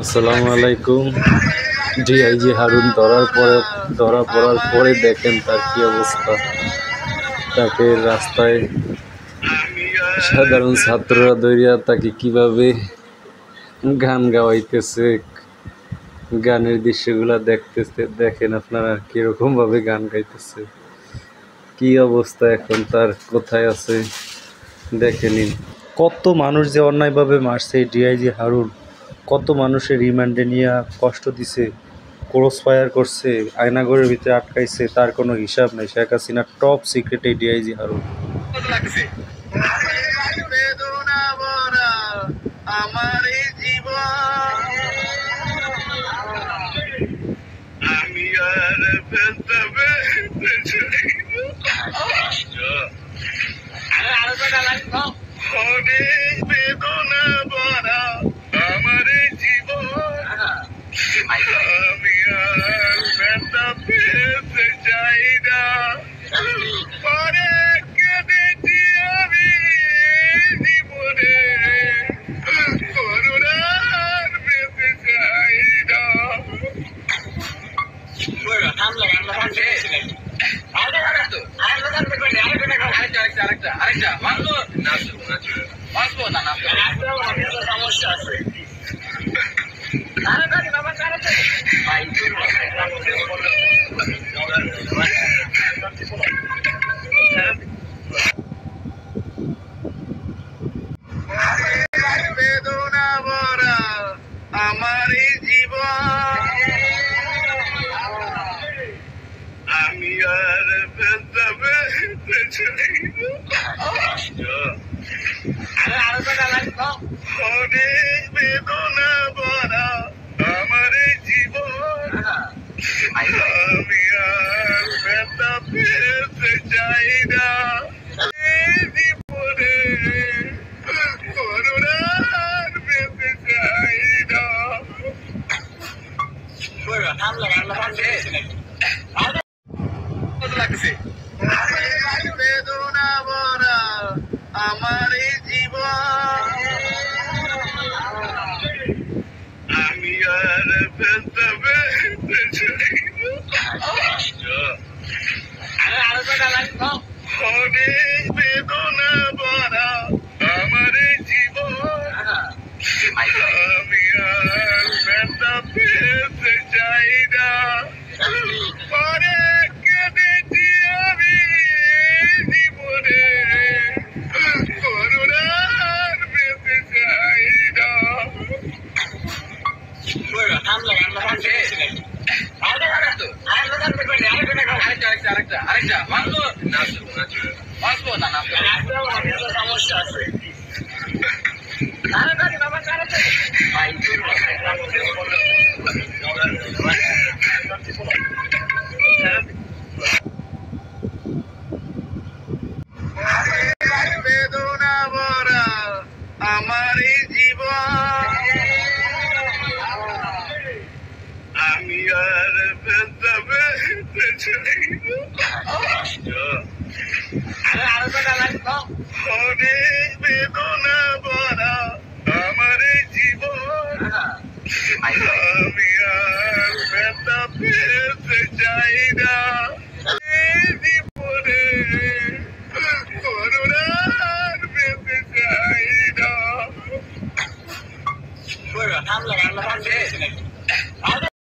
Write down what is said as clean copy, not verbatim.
আসসালামু আলাইকুম। ডিআইজি হারুন ধরা পড়ার পরে দেখেন তার কি অবস্থা। তাকে রাস্তায় সাধারণ ছাত্ররা ধরিয়া তাকে কিভাবে গান গাওয়াইতেছে, গানের দৃশ্যগুলা দেখেন আপনারা কিরকম ভাবে গান গাইতেছে, কি অবস্থা এখন তার, কোথায় আছে দেখে নিন। কত মানুষ যে অন্যায়ভাবে মারছে ডিআইজি হারুন, কত মানুষের রিমান্ডে নিয়ে কষ্ট দিছে, ক্রস ফায়ার করছে, আয়নাঘরের ভিতরে আটকাইছে, তার কোনো হিসাব নেই। শেখ হাসিনার টপ সিক্রেট এই ডিআইজি হারুন। অনেক বেদনা ভরা আমার জীবন, আমি আর ব্যথা পেতে চাই না। অনেক কেঁদেছি আমি জীবনে, করুণার পেতে চাই না। সমস্যা আছে। বেদনা ভরা আমার জীবন, আমি আর ব্যথা পেতে চাই না। অনেক বেদনা ভরা আমার জীবন, আমি আর ব্যথা পেতে চাই না। জীবনে করুণার পেতে চাই না। বেদনা ভরা আমার জীবন, আমি আর ব্যথা পেতে চাই না। অনেক বেদনা ভরা আমার জীবন, আমি আর ব্যথা পেতে চাই না। অনেক কেঁদেছি আমি জীবনে, করুণার পেতে চাই না। সমস্যা আছে। বেদনা ভরা আমার জীবন, আমি আর ব্যথা পেতে চাই না। অনেক বেদনা ভরা আমার জীবন, আমি আর ব্যথা পেতে চাই না। জীবনে করুণার পেতে চাই না।